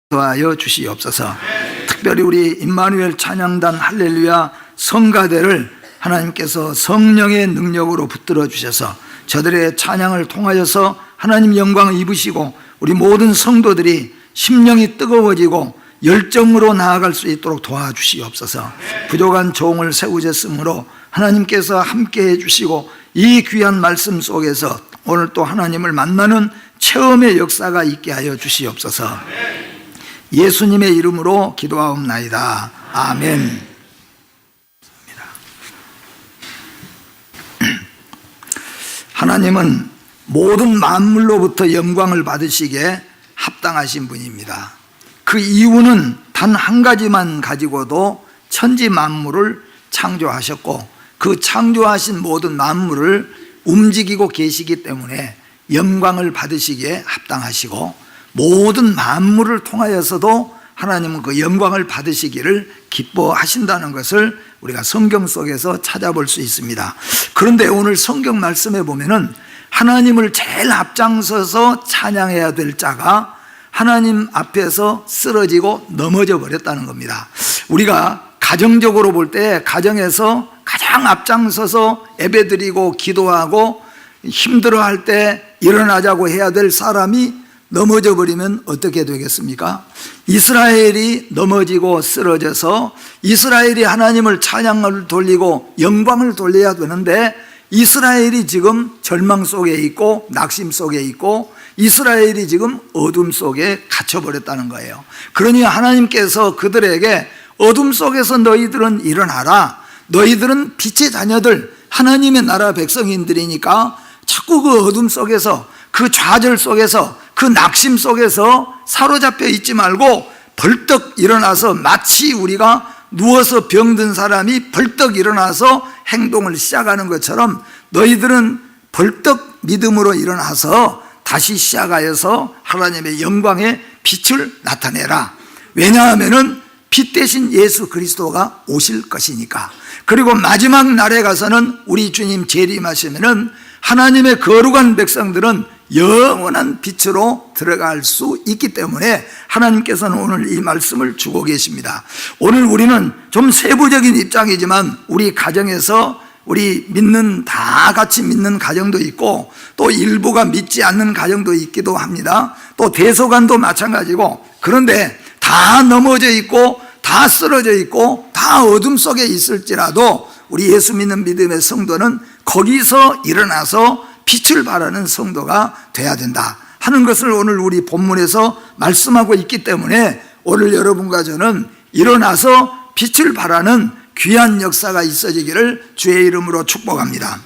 도와여 주시옵소서. 특별히 우리 임마누엘 찬양단 할렐루야 성가대를 하나님께서 성령의 능력으로 붙들어 주셔서 저들의 찬양을 통하여서 하나님 영광을 입으시고 우리 모든 성도들이 심령이 뜨거워지고 열정으로 나아갈 수 있도록 도와주시옵소서. 부족한 종을 세우셨으므로 하나님께서 함께해 주시고 이 귀한 말씀 속에서 오늘 또 하나님을 만나는 체험의 역사가 있게 하여 주시옵소서. 예수님의 이름으로 기도하옵나이다. 아멘. 하나님은 모든 만물로부터 영광을 받으시기에 합당하신 분입니다. 그 이유는 단 한 가지만 가지고도 천지 만물을 창조하셨고 그 창조하신 모든 만물을 움직이고 계시기 때문에 영광을 받으시기에 합당하시고 모든 만물을 통하여서도 하나님은 그 영광을 받으시기를 기뻐하신다는 것을 우리가 성경 속에서 찾아볼 수 있습니다. 그런데 오늘 성경 말씀에 보면은 하나님을 제일 앞장서서 찬양해야 될 자가 하나님 앞에서 쓰러지고 넘어져 버렸다는 겁니다. 우리가 가정적으로 볼 때 가정에서 가장 앞장서서 예배드리고 기도하고 힘들어할 때 일어나자고 해야 될 사람이 넘어져 버리면 어떻게 되겠습니까? 이스라엘이 넘어지고 쓰러져서 이스라엘이 하나님을 찬양을 돌리고 영광을 돌려야 되는데 이스라엘이 지금 절망 속에 있고 낙심 속에 있고 이스라엘이 지금 어둠 속에 갇혀버렸다는 거예요. 그러니 하나님께서 그들에게 어둠 속에서 너희들은 일어나라. 너희들은 빛의 자녀들, 하나님의 나라 백성인들이니까 자꾸 그 어둠 속에서 그 좌절 속에서 그 낙심 속에서 사로잡혀 있지 말고 벌떡 일어나서 마치 우리가 누워서 병든 사람이 벌떡 일어나서 행동을 시작하는 것처럼 너희들은 벌떡 믿음으로 일어나서 다시 시작하여서 하나님의 영광의 빛을 나타내라. 왜냐하면 빛 대신 예수 그리스도가 오실 것이니까. 그리고 마지막 날에 가서는 우리 주님 재림하시면은 하나님의 거룩한 백성들은 영원한 빛으로 들어갈 수 있기 때문에 하나님께서는 오늘 이 말씀을 주고 계십니다. 오늘 우리는 좀 세부적인 입장이지만 우리 가정에서 우리 믿는 다 같이 믿는 가정도 있고 또 일부가 믿지 않는 가정도 있기도 합니다. 또 대소간도 마찬가지고 그런데 다 넘어져 있고 다 쓰러져 있고 다 어둠 속에 있을지라도 우리 예수 믿는 믿음의 성도는 거기서 일어나서 빛을 발하는 성도가 돼야 된다 하는 것을 오늘 우리 본문에서 말씀하고 있기 때문에 오늘 여러분과 저는 일어나서 빛을 발하는 귀한 역사가 있어지기를 주의 이름으로 축복합니다.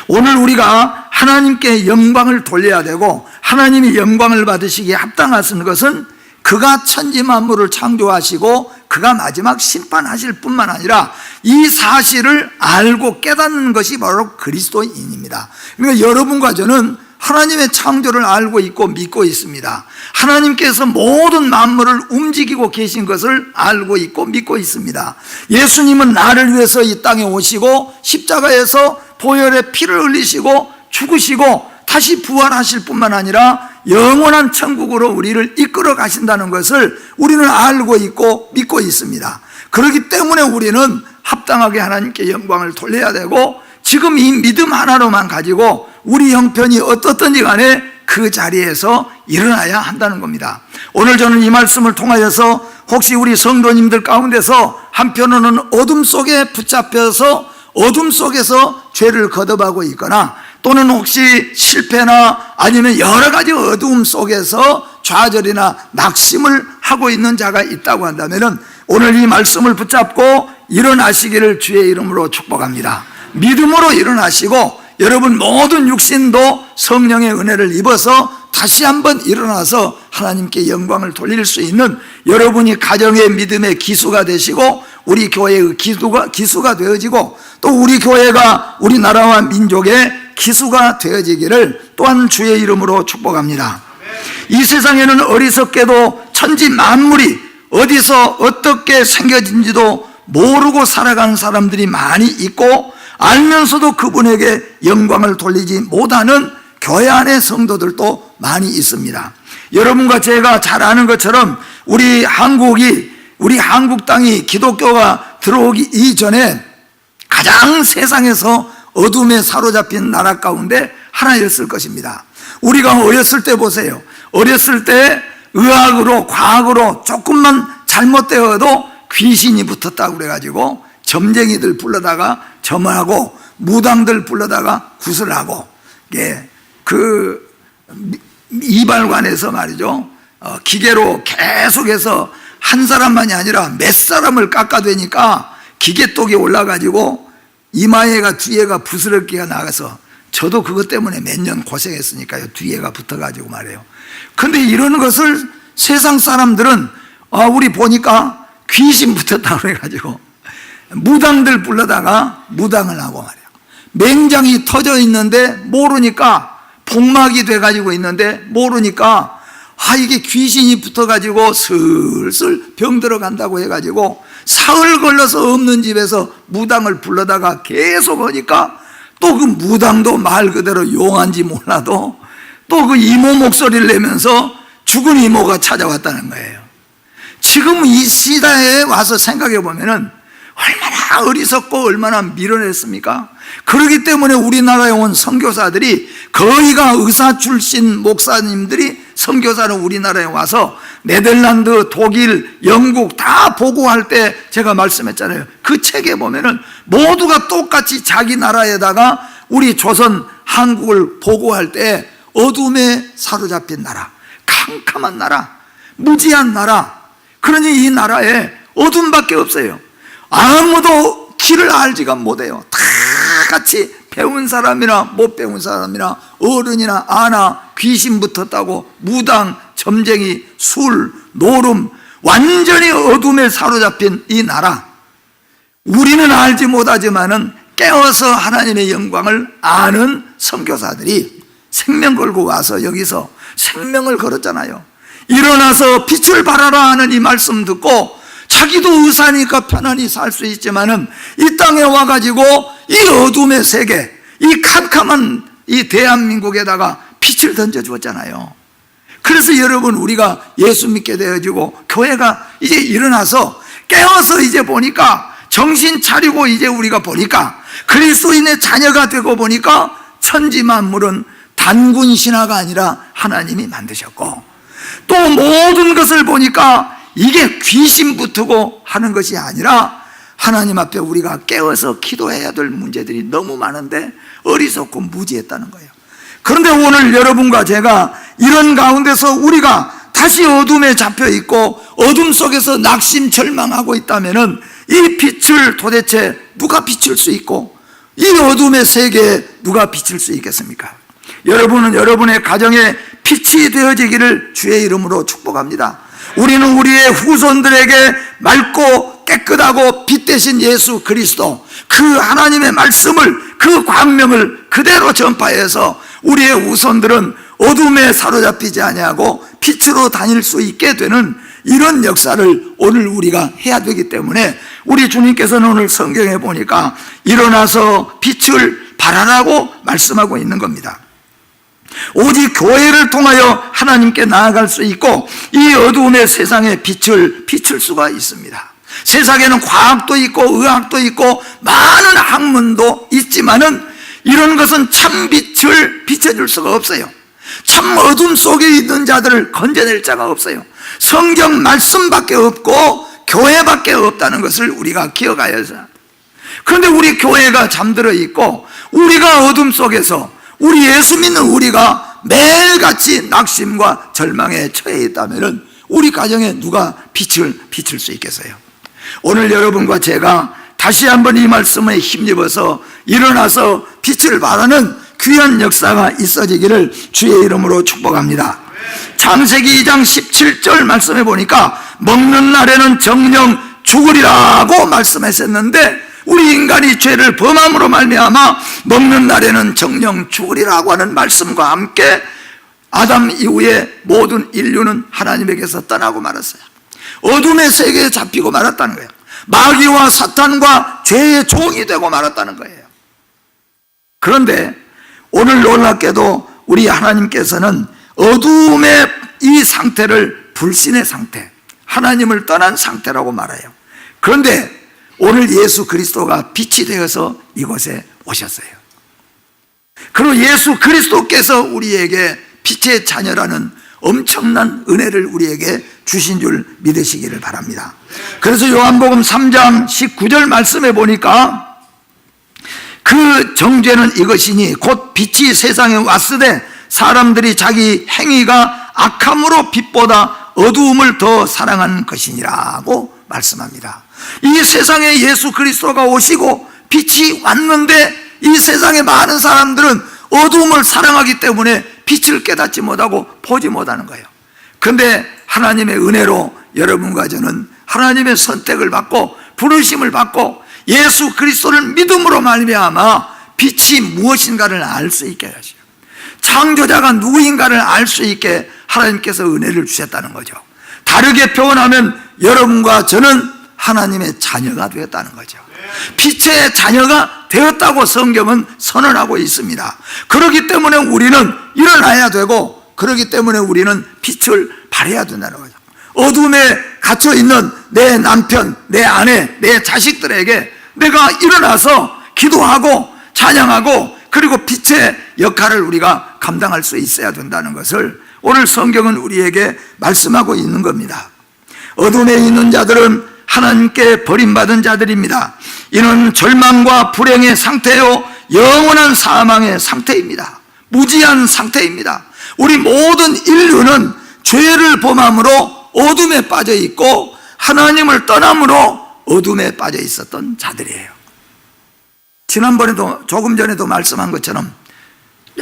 오늘 우리가 하나님께 영광을 돌려야 되고 하나님이 영광을 받으시기에 합당하신 것은 그가 천지 만물을 창조하시고 그가 마지막 심판하실 뿐만 아니라 이 사실을 알고 깨닫는 것이 바로 그리스도인입니다. 그러니까 여러분과 저는 하나님의 창조를 알고 있고 믿고 있습니다. 하나님께서 모든 만물을 움직이고 계신 것을 알고 있고 믿고 있습니다. 예수님은 나를 위해서 이 땅에 오시고 십자가에서 보혈의 피를 흘리시고 죽으시고 다시 부활하실 뿐만 아니라 영원한 천국으로 우리를 이끌어 가신다는 것을 우리는 알고 있고 믿고 있습니다. 그렇기 때문에 우리는 합당하게 하나님께 영광을 돌려야 되고 지금 이 믿음 하나로만 가지고 우리 형편이 어떻든지 간에 그 자리에서 일어나야 한다는 겁니다. 오늘 저는 이 말씀을 통하여서 혹시 우리 성도님들 가운데서 한편으로는 어둠 속에 붙잡혀서 어둠 속에서 죄를 거듭하고 있거나 또는 혹시 실패나 아니면 여러 가지 어두움 속에서 좌절이나 낙심을 하고 있는 자가 있다고 한다면 오늘 이 말씀을 붙잡고 일어나시기를 주의 이름으로 축복합니다. 믿음으로 일어나시고 여러분 모든 육신도 성령의 은혜를 입어서 다시 한번 일어나서 하나님께 영광을 돌릴 수 있는 여러분이 가정의 믿음의 기수가 되시고 우리 교회의 기수가 되어지고 또 우리 교회가 우리나라와 민족의 기수가 되어지기를 또한 주의 이름으로 축복합니다. 이 세상에는 어리석게도 천지 만물이 어디서 어떻게 생겨진지도 모르고 살아가는 사람들이 많이 있고 알면서도 그분에게 영광을 돌리지 못하는 교회 안의 성도들도 많이 있습니다. 여러분과 제가 잘 아는 것처럼 우리 한국 땅이 기독교가 들어오기 이전에 가장 세상에서 어둠에 사로잡힌 나라 가운데 하나였을 것입니다. 우리가 어렸을 때 보세요. 어렸을 때 의학으로, 과학으로 조금만 잘못되어도 귀신이 붙었다고 그래가지고 점쟁이들 불러다가 점하고 무당들 불러다가 구슬하고, 그 이발관에서 말이죠, 기계로 계속해서 한 사람만이 아니라 몇 사람을 깎아대니까 기계독이 올라가지고 이마에가 뒤에가 부스럭기가 나가서, 저도 그것 때문에 몇 년 고생했으니까요. 뒤에가 붙어가지고 말이에요. 근데 이런 것을 세상 사람들은 우리 보니까 귀신 붙었다고 그래가지고 무당들 불러다가 무당을 하고 말이에요. 맹장이 터져 있는데 모르니까, 복막이 돼가지고 있는데 모르니까 이게 귀신이 붙어가지고 슬슬 병 들어간다고 해가지고 사흘 걸려서 없는 집에서 무당을 불러다가 계속 하니까 또 그 무당도 말 그대로 용한지 몰라도 또 그 이모 목소리를 내면서 죽은 이모가 찾아왔다는 거예요. 지금 이 시대에 와서 생각해 보면은 얼마나 어리석고 얼마나 미련했습니까? 그렇기 때문에 우리나라에 온 선교사들이 거의가 의사 출신 목사님들이 선교사로 우리나라에 와서 네덜란드, 독일, 영국 다 보고할 때 제가 말씀했잖아요. 그 책에 보면은 모두가 똑같이 자기 나라에다가 우리 조선, 한국을 보고할 때 어둠에 사로잡힌 나라, 캄캄한 나라, 무지한 나라, 그러니 이 나라에 어둠밖에 없어요. 아무도 길을 알지가 못해요. 다 같이 배운 사람이나 못 배운 사람이나 어른이나 아나 귀신 붙었다고 무당, 점쟁이, 술, 노름, 완전히 어둠에 사로잡힌 이 나라. 우리는 알지 못하지만은 깨어서 하나님의 영광을 아는 선교사들이 생명 걸고 와서 여기서 생명을 걸었잖아요. 일어나서 빛을 발하라 하는 이 말씀 듣고 자기도 의사니까 편안히 살 수 있지만은 이 땅에 와가지고 이 어둠의 세계, 이 캄캄한 이 대한민국에다가 빛을 던져주었잖아요. 그래서 여러분, 우리가 예수 믿게 되어지고 교회가 이제 일어나서 깨어서 이제 보니까, 정신 차리고 이제 우리가 보니까 그리스도인의 자녀가 되고 보니까 천지 만물은 단군 신화가 아니라 하나님이 만드셨고, 또 모든 것을 보니까 이게 귀신 붙고 하는 것이 아니라 하나님 앞에 우리가 깨어서 기도해야 될 문제들이 너무 많은데 어리석고 무지했다는 거예요. 그런데 오늘 여러분과 제가 이런 가운데서 우리가 다시 어둠에 잡혀 있고 어둠 속에서 낙심 절망하고 있다면은 이 빛을 도대체 누가 비출 수 있고 이 어둠의 세계에 누가 비칠 수 있겠습니까? 여러분은 여러분의 가정에 빛이 되어지기를 주의 이름으로 축복합니다. 우리는 우리의 후손들에게 맑고 깨끗하고 빛 대신 예수 그리스도, 그 하나님의 말씀을, 그 광명을 그대로 전파해서 우리의 후손들은 어둠에 사로잡히지 아니하고 빛으로 다닐 수 있게 되는 이런 역사를 오늘 우리가 해야 되기 때문에 우리 주님께서는 오늘 성경에 보니까 일어나서 빛을 발하라고 말씀하고 있는 겁니다. 오직 교회를 통하여 하나님께 나아갈 수 있고 이 어두움의 세상에 빛을 비출 수가 있습니다. 세상에는 과학도 있고 의학도 있고 많은 학문도 있지만은 이런 것은 참 빛을 비춰줄 수가 없어요. 참 어둠 속에 있는 자들을 건져낼 자가 없어요. 성경 말씀밖에 없고 교회밖에 없다는 것을 우리가 기억해야 해서. 그런데 우리 교회가 잠들어 있고 우리가 어둠 속에서 우리 예수 믿는 우리가 매일같이 낙심과 절망에 처해 있다면 우리 가정에 누가 빛을 비출 수 있겠어요? 오늘 여러분과 제가 다시 한번 이 말씀에 힘입어서 일어나서 빛을 발하는 귀한 역사가 있어지기를 주의 이름으로 축복합니다. 창세기 2장 17절 말씀해 보니까 먹는 날에는 정령 죽으리라고 말씀하셨는데 우리 인간이 죄를 범함으로 말미암아 먹는 날에는 정령 죽으리라고 하는 말씀과 함께 아담 이후에 모든 인류는 하나님에게서 떠나고 말았어요. 어둠의 세계에 잡히고 말았다는 거예요. 마귀와 사탄과 죄의 종이 되고 말았다는 거예요. 그런데 오늘 놀랍게도 우리 하나님께서는 어둠의 이 상태를 불신의 상태, 하나님을 떠난 상태라고 말해요. 그런데 오늘 예수 그리스도가 빛이 되어서 이곳에 오셨어요. 그리고 예수 그리스도께서 우리에게 빛의 자녀라는 엄청난 은혜를 우리에게 주신 줄 믿으시기를 바랍니다. 그래서 요한복음 3장 19절 말씀에 보니까 그 정죄는 이것이니 곧 빛이 세상에 왔으되 사람들이 자기 행위가 악함으로 빛보다 어두움을 더 사랑한 것이니라고 말씀합니다. 이 세상에 예수 그리스도가 오시고 빛이 왔는데 이 세상의 많은 사람들은 어두움을 사랑하기 때문에 빛을 깨닫지 못하고 보지 못하는 거예요. 그런데 하나님의 은혜로 여러분과 저는 하나님의 선택을 받고 부르심을 받고 예수 그리스도를 믿음으로 말미암아 빛이 무엇인가를 알 수 있게 하시고 창조자가 누구인가를 알 수 있게 하나님께서 은혜를 주셨다는 거죠. 다르게 표현하면 여러분과 저는 하나님의 자녀가 되었다는 거죠. 빛의 자녀가 되었다고 성경은 선언하고 있습니다. 그렇기 때문에 우리는 일어나야 되고 그렇기 때문에 우리는 빛을 발해야 된다는 거죠. 어둠에 갇혀있는 내 남편, 내 아내, 내 자식들에게 내가 일어나서 기도하고 찬양하고 그리고 빛의 역할을 우리가 감당할 수 있어야 된다는 것을 오늘 성경은 우리에게 말씀하고 있는 겁니다. 어둠에 있는 자들은 하나님께 버림받은 자들입니다. 이는 절망과 불행의 상태요 영원한 사망의 상태입니다. 무지한 상태입니다. 우리 모든 인류는 죄를 범함으로 어둠에 빠져 있고 하나님을 떠남으로 어둠에 빠져 있었던 자들이에요. 지난번에도 조금 전에도 말씀한 것처럼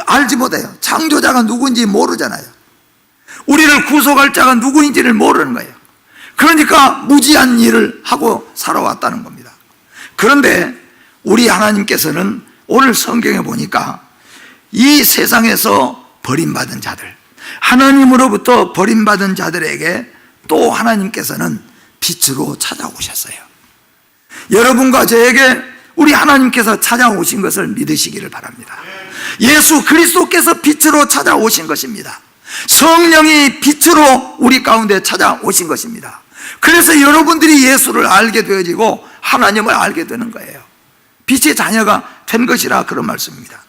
알지 못해요. 창조자가 누구인지 모르잖아요. 우리를 구속할 자가 누구인지를 모르는 거예요. 그러니까 무지한 일을 하고 살아왔다는 겁니다. 그런데 우리 하나님께서는 오늘 성경에 보니까 이 세상에서 버림받은 자들, 하나님으로부터 버림받은 자들에게 또 하나님께서는 빛으로 찾아오셨어요. 여러분과 저에게 우리 하나님께서 찾아오신 것을 믿으시기를 바랍니다. 예수 그리스도께서 빛으로 찾아오신 것입니다. 성령이 빛으로 우리 가운데 찾아오신 것입니다. 그래서 여러분들이 예수를 알게 되어지고 하나님을 알게 되는 거예요. 빛의 자녀가 된 것이라 그런 말씀입니다.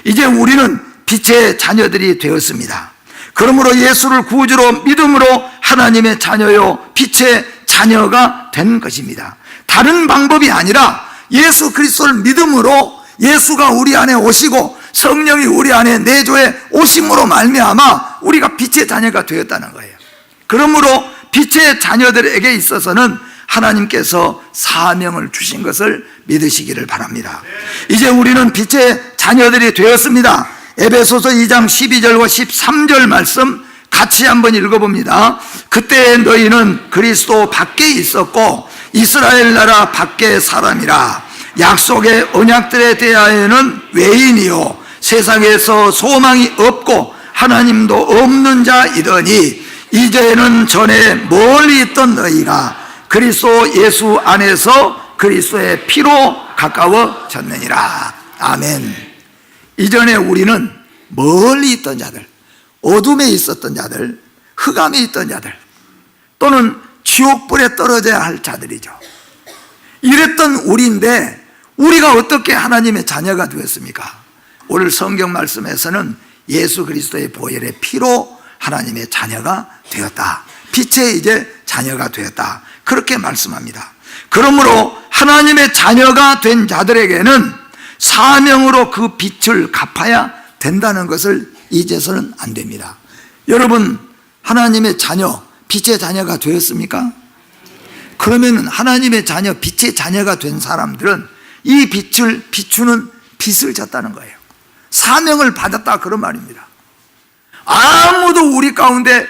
이제 우리는 빛의 자녀들이 되었습니다. 그러므로 예수를 구주로 믿음으로 하나님의 자녀요 빛의 자녀가 된 것입니다. 다른 방법이 아니라 예수 그리스도를 믿음으로 예수가 우리 안에 오시고 성령이 우리 안에 내조에 오심으로 말미암아 우리가 빛의 자녀가 되었다는 거예요. 그러므로 빛의 자녀들에게 있어서는 하나님께서 사명을 주신 것을 믿으시기를 바랍니다. 이제 우리는 빛의 자녀들이 되었습니다. 에베소서 2장 12절과 13절 말씀 같이 한번 읽어봅니다. 그때 너희는 그리스도 밖에 있었고 이스라엘 나라 밖의 사람이라 약속의 언약들에 대하여는 외인이요 세상에서 소망이 없고 하나님도 없는 자이더니 이제는 전에 멀리 있던 너희가 그리스도 예수 안에서 그리스도의 피로 가까워졌느니라. 아멘. 이전에 우리는 멀리 있던 자들, 어둠에 있었던 자들, 흑암에 있던 자들 또는 지옥불에 떨어져야 할 자들이죠. 이랬던 우리인데 우리가 어떻게 하나님의 자녀가 되었습니까? 오늘 성경 말씀에서는 예수 그리스도의 보혈의 피로 하나님의 자녀가 되었다. 빛의 이제 자녀가 되었다. 그렇게 말씀합니다. 그러므로 하나님의 자녀가 된 자들에게는 사명으로 그 빛을 갚아야 된다는 것을 잊어서는 안 됩니다. 여러분 하나님의 자녀, 빛의 자녀가 되었습니까? 그러면 하나님의 자녀, 빛의 자녀가 된 사람들은 이 빛을 비추는 빛을 졌다는 거예요. 사명을 받았다 그런 말입니다. 아무도 우리 가운데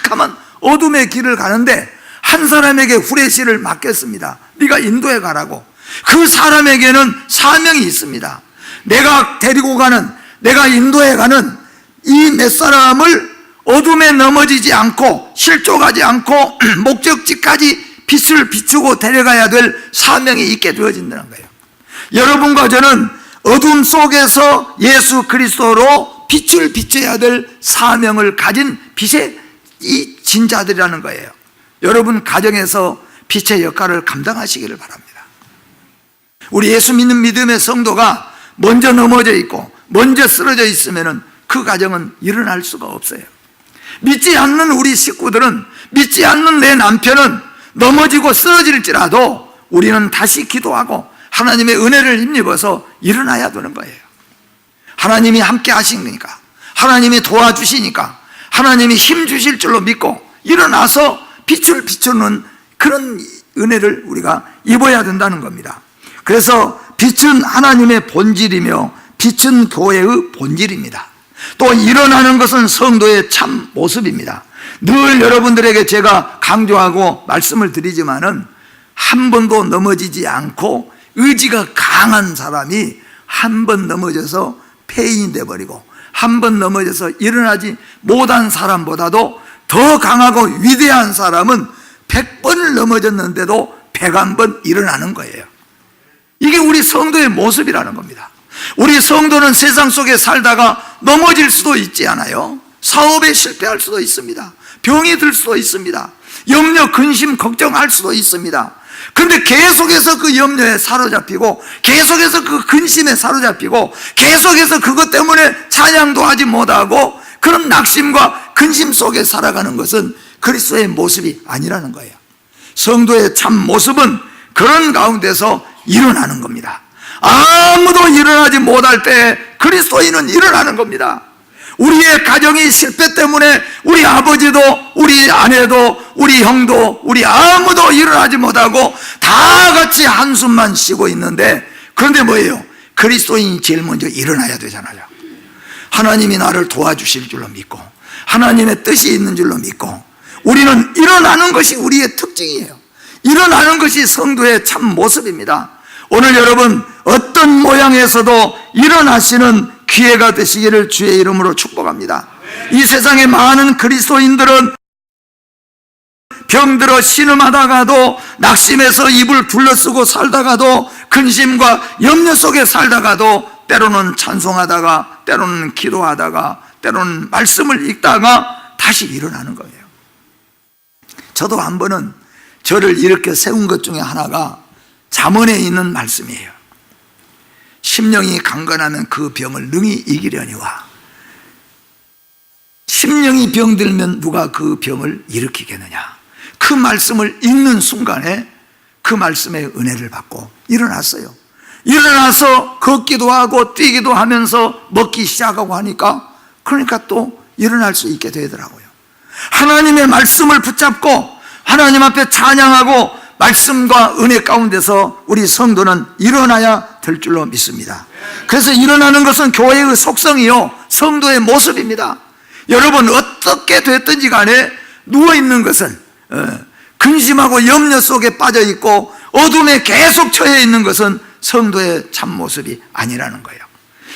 캄캄한 어둠의 길을 가는데 한 사람에게 후레쉬를 맡겼습니다. 네가 인도해 가라고. 그 사람에게는 사명이 있습니다. 내가 데리고 가는, 내가 인도해 가는 이 몇 사람을 어둠에 넘어지지 않고 실족하지 않고 목적지까지 빛을 비추고 데려가야 될 사명이 있게 되어진다는 거예요. 여러분과 저는 어둠 속에서 예수 그리스도로 빛을 비춰야 될 사명을 가진 빛의 이 진자들이라는 거예요. 여러분 가정에서 빛의 역할을 감당하시기를 바랍니다. 우리 예수 믿는 믿음의 성도가 먼저 넘어져 있고 먼저 쓰러져 있으면 그 가정은 일어날 수가 없어요. 믿지 않는 우리 식구들은, 믿지 않는 내 남편은 넘어지고 쓰러질지라도 우리는 다시 기도하고 하나님의 은혜를 힘입어서 일어나야 되는 거예요. 하나님이 함께 하시니까, 하나님이 도와주시니까, 하나님이 힘 주실 줄로 믿고 일어나서 빛을 비추는 그런 은혜를 우리가 입어야 된다는 겁니다. 그래서 빛은 하나님의 본질이며 빛은 교회의 본질입니다. 또 일어나는 것은 성도의 참 모습입니다. 늘 여러분들에게 제가 강조하고 말씀을 드리지만은 한 번도 넘어지지 않고 의지가 강한 사람이 한 번 넘어져서 폐인이 돼버리고 한 번 넘어져서 일어나지 못한 사람보다도 더 강하고 위대한 사람은 100번을 넘어졌는데도 101번 일어나는 거예요. 이게 우리 성도의 모습이라는 겁니다. 우리 성도는 세상 속에 살다가 넘어질 수도 있지 않아요? 사업에 실패할 수도 있습니다. 병이 들 수도 있습니다. 염려, 근심, 걱정할 수도 있습니다. 그런데 계속해서 그 염려에 사로잡히고 계속해서 그 근심에 사로잡히고 계속해서 그것 때문에 찬양도 하지 못하고 그런 낙심과 근심 속에 살아가는 것은 그리스도의 모습이 아니라는 거예요. 성도의 참 모습은 그런 가운데서 일어나는 겁니다. 아무도 일어나지 못할 때 그리스도인은 일어나는 겁니다. 우리의 가정이 실패 때문에 우리 아버지도 우리 아내도 우리 형도 우리 아무도 일어나지 못하고 다 같이 한숨만 쉬고 있는데, 그런데 뭐예요? 그리스도인이 제일 먼저 일어나야 되잖아요. 하나님이 나를 도와주실 줄로 믿고 하나님의 뜻이 있는 줄로 믿고 우리는 일어나는 것이 우리의 특징이에요. 일어나는 것이 성도의 참 모습입니다. 오늘 여러분 어떤 모양에서도 일어나시는 기회가 되시기를 주의 이름으로 축복합니다. 이 세상에 많은 그리스도인들은 병들어 신음하다가도, 낙심해서 입을 둘러쓰고 살다가도, 근심과 염려 속에 살다가도, 때로는 찬송하다가, 때로는 기도하다가, 때로는 말씀을 읽다가 다시 일어나는 거예요. 저도 한 번은 저를 일으켜 세운 것 중에 하나가 잠언에 있는 말씀이에요. 심령이 강건하면 그 병을 능히 이기려니와 심령이 병들면 누가 그 병을 일으키겠느냐. 그 말씀을 읽는 순간에 그 말씀의 은혜를 받고 일어났어요. 일어나서 걷기도 하고 뛰기도 하면서 먹기 시작하고 하니까 그러니까 또 일어날 수 있게 되더라고요. 하나님의 말씀을 붙잡고 하나님 앞에 찬양하고 말씀과 은혜 가운데서 우리 성도는 일어나야 될 줄로 믿습니다. 그래서 일어나는 것은 교회의 속성이요 성도의 모습입니다. 여러분 어떻게 됐든지 간에 누워있는 것은, 근심하고 염려 속에 빠져있고 어둠에 계속 처해 있는 것은 성도의 참모습이 아니라는 거예요.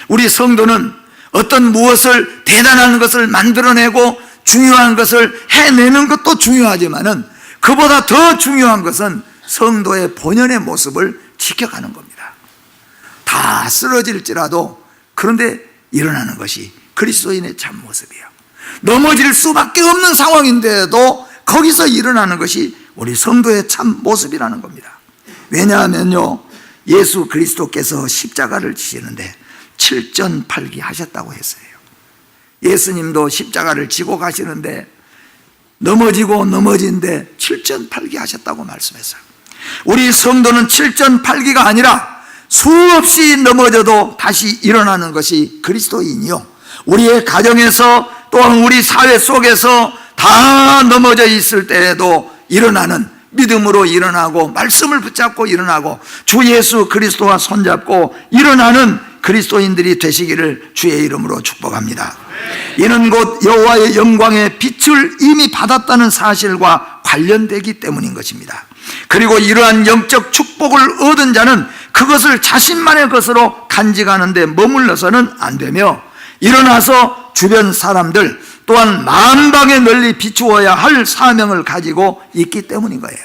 우리 성도는 어떤 무엇을 대단한 것을 만들어내고 중요한 것을 해내는 것도 중요하지만은 그보다 더 중요한 것은 성도의 본연의 모습을 지켜가는 겁니다. 다 쓰러질지라도 그런데 일어나는 것이 그리스도인의 참모습이에요. 넘어질 수밖에 없는 상황인데도 거기서 일어나는 것이 우리 성도의 참모습이라는 겁니다. 왜냐하면요, 예수 그리스도께서 십자가를 지시는데 7전팔기 하셨다고 했어요. 예수님도 십자가를 지고 가시는데 넘어지고 넘어진데 7전팔기 하셨다고 말씀했어요. 우리 성도는 7전팔기가 아니라 수없이 넘어져도 다시 일어나는 것이 그리스도인이요, 우리의 가정에서 또한 우리 사회 속에서 다 넘어져 있을 때에도 일어나는, 믿음으로 일어나고 말씀을 붙잡고 일어나고 주 예수 그리스도와 손잡고 일어나는 그리스도인들이 되시기를 주의 이름으로 축복합니다. 이는 곧 여호와의 영광의 빛을 이미 받았다는 사실과 관련되기 때문인 것입니다. 그리고 이러한 영적 축복을 얻은 자는 그것을 자신만의 것으로 간직하는 데 머물러서는 안 되며 일어나서 주변 사람들 또한 만방에 널리 비추어야 할 사명을 가지고 있기 때문인 거예요.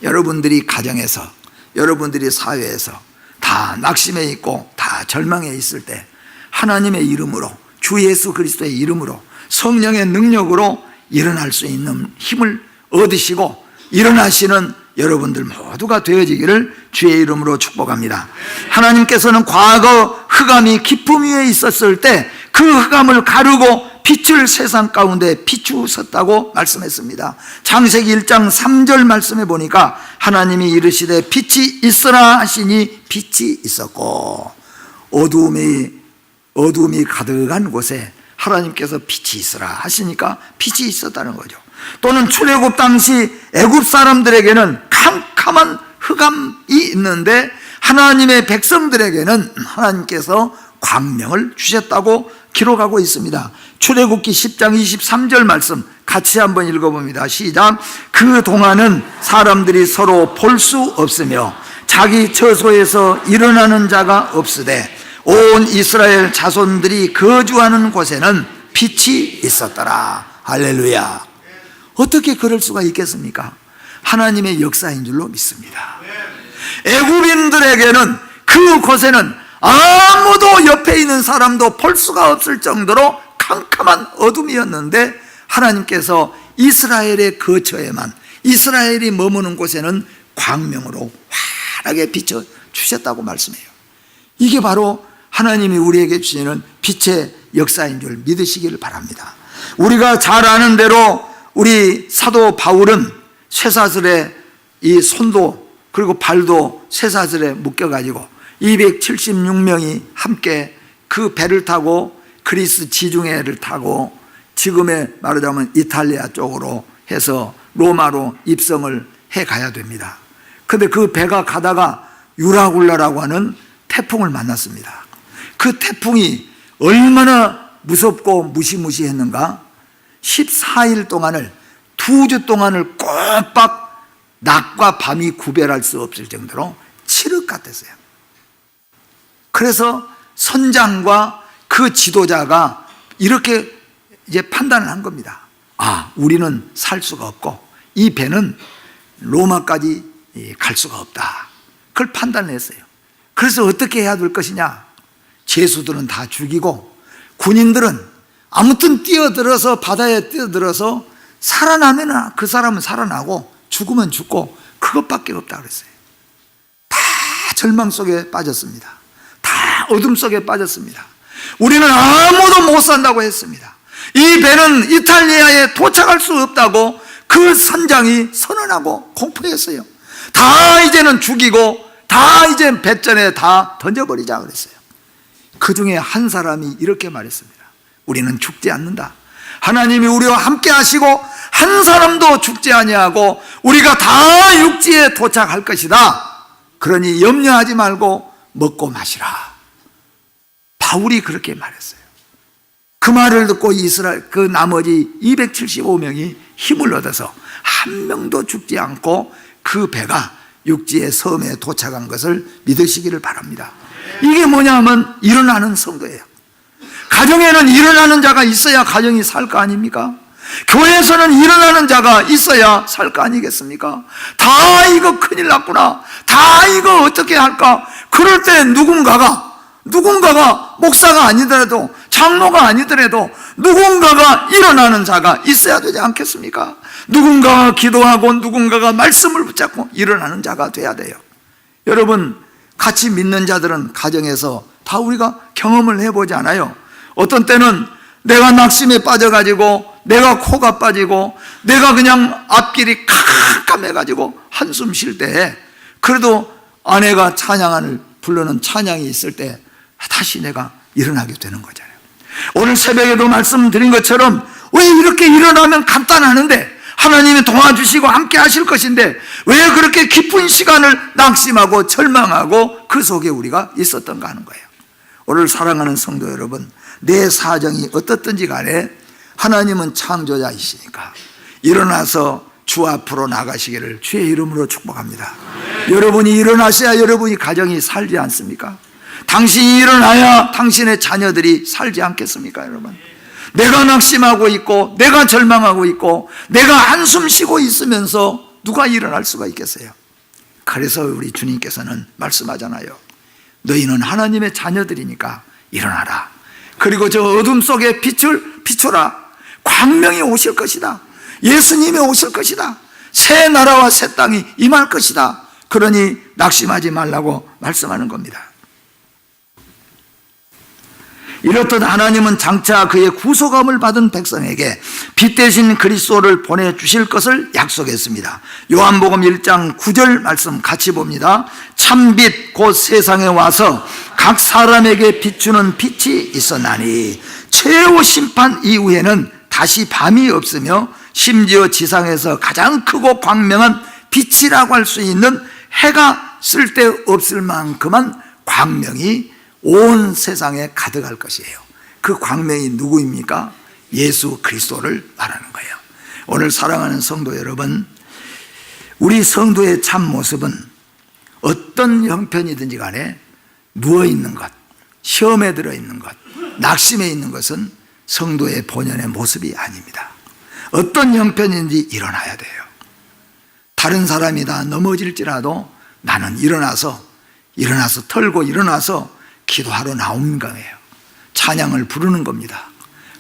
여러분들이 가정에서, 여러분들이 사회에서 다 낙심해 있고 다 절망해 있을 때 하나님의 이름으로, 주 예수 그리스도의 이름으로, 성령의 능력으로 일어날 수 있는 힘을 얻으시고 일어나시는 여러분들 모두가 되어지기를 주의 이름으로 축복합니다. 하나님께서는 과거 흑암이 깊음 위에 있었을 때 그 흑암을 가르고 빛을 세상 가운데 비추셨다고 말씀했습니다. 창세기 1장 3절 말씀에 보니까 하나님이 이르시되 빛이 있으라 하시니 빛이 있었고, 어둠이 가득한 곳에 하나님께서 빛이 있으라 하시니까 빛이 있었다는 거죠. 또는 출애굽 당시 애굽 사람들에게는 캄캄한 흑암이 있는데 하나님의 백성들에게는 하나님께서 광명을 주셨다고 기록하고 있습니다. 출애굽기 10장 23절 말씀 같이 한번 읽어봅니다. 시작. 그 동안은 사람들이 서로 볼 수 없으며 자기 처소에서 일어나는 자가 없으되 온 이스라엘 자손들이 거주하는 곳에는 빛이 있었더라. 할렐루야. 어떻게 그럴 수가 있겠습니까? 하나님의 역사인 줄로 믿습니다. 애굽인들에게는 그곳에는 아무도 옆에 있는 사람도 볼 수가 없을 정도로 캄캄한 어둠이었는데 하나님께서 이스라엘의 거처에만, 이스라엘이 머무는 곳에는 광명으로 환하게 비춰 주셨다고 말씀해요. 이게 바로 하나님이 우리에게 주시는 빛의 역사인 줄 믿으시기를 바랍니다. 우리가 잘 아는 대로 우리 사도 바울은 쇠사슬에 이 손도 그리고 발도 쇠사슬에 묶여가지고 276명이 함께 그 배를 타고 그리스 지중해를 타고 지금의 말하자면 이탈리아 쪽으로 해서 로마로 입성을 해 가야 됩니다. 그런데 그 배가 가다가 유라굴라라고 하는 태풍을 만났습니다. 그 태풍이 얼마나 무섭고 무시무시했는가? 14일 동안을, 2주 동안을 꼬박 낮과 밤이 구별할 수 없을 정도로 칠흑 같았어요. 그래서 선장과 그 지도자가 이렇게 이제 판단을 한 겁니다. 아, 우리는 살 수가 없고 이 배는 로마까지 갈 수가 없다. 그걸 판단했어요. 그래서 어떻게 해야 될 것이냐? 죄수들은 다 죽이고 군인들은 아무튼 뛰어들어서 바다에 뛰어들어서 살아나면 그 사람은 살아나고 죽으면 죽고 그것밖에 없다 그랬어요. 다 절망 속에 빠졌습니다. 다 어둠 속에 빠졌습니다. 우리는 아무도 못 산다고 했습니다. 이 배는 이탈리아에 도착할 수 없다고 그 선장이 선언하고 공포했어요. 다 이제는 죽이고 다 이제 배전에 다 던져버리자 그랬어요. 그 중에 한 사람이 이렇게 말했습니다. 우리는 죽지 않는다. 하나님이 우리와 함께 하시고 한 사람도 죽지 아니하고 우리가 다 육지에 도착할 것이다. 그러니 염려하지 말고 먹고 마시라. 바울이 그렇게 말했어요. 그 말을 듣고 이스라엘 그 나머지 275명이 힘을 얻어서 한 명도 죽지 않고 그 배가 육지의 섬에 도착한 것을 믿으시기를 바랍니다. 이게 뭐냐면 일어나는 성도예요. 가정에는 일어나는 자가 있어야 가정이 살 거 아닙니까? 교회에서는 일어나는 자가 있어야 살 거 아니겠습니까? 다 이거 큰일 났구나, 다 이거 어떻게 할까? 그럴 때 누군가가 목사가 아니더라도 장로가 아니더라도 누군가가 일어나는 자가 있어야 되지 않겠습니까? 누군가가 기도하고 누군가가 말씀을 붙잡고 일어나는 자가 돼야 돼요. 여러분, 같이 믿는 자들은 가정에서 다 우리가 경험을 해보지 않아요? 어떤 때는 내가 낙심에 빠져가지고 내가 코가 빠지고 내가 그냥 앞길이 캄캄해가지고 한숨 쉴 때 그래도 아내가 찬양을 부르는 찬양이 있을 때 다시 내가 일어나게 되는 거잖아요. 오늘 새벽에도 말씀드린 것처럼 왜 이렇게 일어나면 간단하는데 하나님이 도와주시고 함께 하실 것인데 왜 그렇게 깊은 시간을 낙심하고 절망하고 그 속에 우리가 있었던가 하는 거예요. 오늘 사랑하는 성도 여러분, 내 사정이 어떻든지 간에 하나님은 창조자이시니까 일어나서 주 앞으로 나가시기를 주의 이름으로 축복합니다. 여러분이 일어나셔야 여러분이 가정이 살지 않습니까? 당신이 일어나야 당신의 자녀들이 살지 않겠습니까, 여러분? 내가 낙심하고 있고 내가 절망하고 있고 내가 한숨 쉬고 있으면서 누가 일어날 수가 있겠어요? 그래서 우리 주님께서는 말씀하잖아요. 너희는 하나님의 자녀들이니까 일어나라. 그리고 저 어둠 속에 빛을 비춰라. 광명이 오실 것이다. 예수님이 오실 것이다. 새 나라와 새 땅이 임할 것이다. 그러니 낙심하지 말라고 말씀하는 겁니다. 이렇듯 하나님은 장차 그의 구속함을 받은 백성에게 빛 대신 그리스도를 보내주실 것을 약속했습니다. 요한복음 1장 9절 말씀 같이 봅니다. 참빛 곧 세상에 와서 각 사람에게 비추는 빛이 있었나니 최후 심판 이후에는 다시 밤이 없으며 심지어 지상에서 가장 크고 광명한 빛이라고 할 수 있는 해가 쓸데없을 만큼만 광명이 온 세상에 가득할 것이에요. 그 광명이 누구입니까? 예수 그리스도를 말하는 거예요. 오늘 사랑하는 성도 여러분, 우리 성도의 참 모습은 어떤 형편이든지 간에 누워있는 것, 시험에 들어있는 것, 낙심해 있는 것은 성도의 본연의 모습이 아닙니다. 어떤 형편인지 일어나야 돼요. 다른 사람이 다 넘어질지라도 나는 일어나서 털고 일어나서 기도하러 나오는 거예요. 찬양을 부르는 겁니다.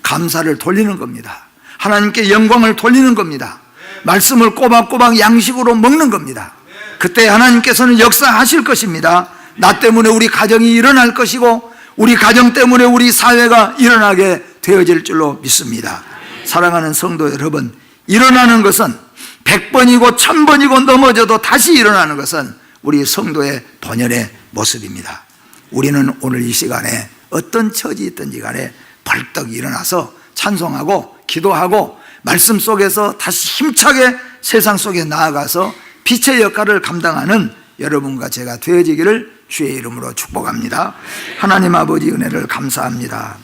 감사를 돌리는 겁니다. 하나님께 영광을 돌리는 겁니다. 말씀을 꼬박꼬박 양식으로 먹는 겁니다. 그때 하나님께서는 역사하실 것입니다. 나 때문에 우리 가정이 일어날 것이고 우리 가정 때문에 우리 사회가 일어나게 되어질 줄로 믿습니다. 사랑하는 성도 여러분, 일어나는 것은 100번이고 1000번이고 넘어져도 다시 일어나는 것은 우리 성도의 본연의 모습입니다. 우리는 오늘 이 시간에 어떤 처지 있든지 간에 벌떡 일어나서 찬송하고 기도하고 말씀 속에서 다시 힘차게 세상 속에 나아가서 빛의 역할을 감당하는 여러분과 제가 되어지기를 주의 이름으로 축복합니다. 하나님 아버지 은혜를 감사합니다.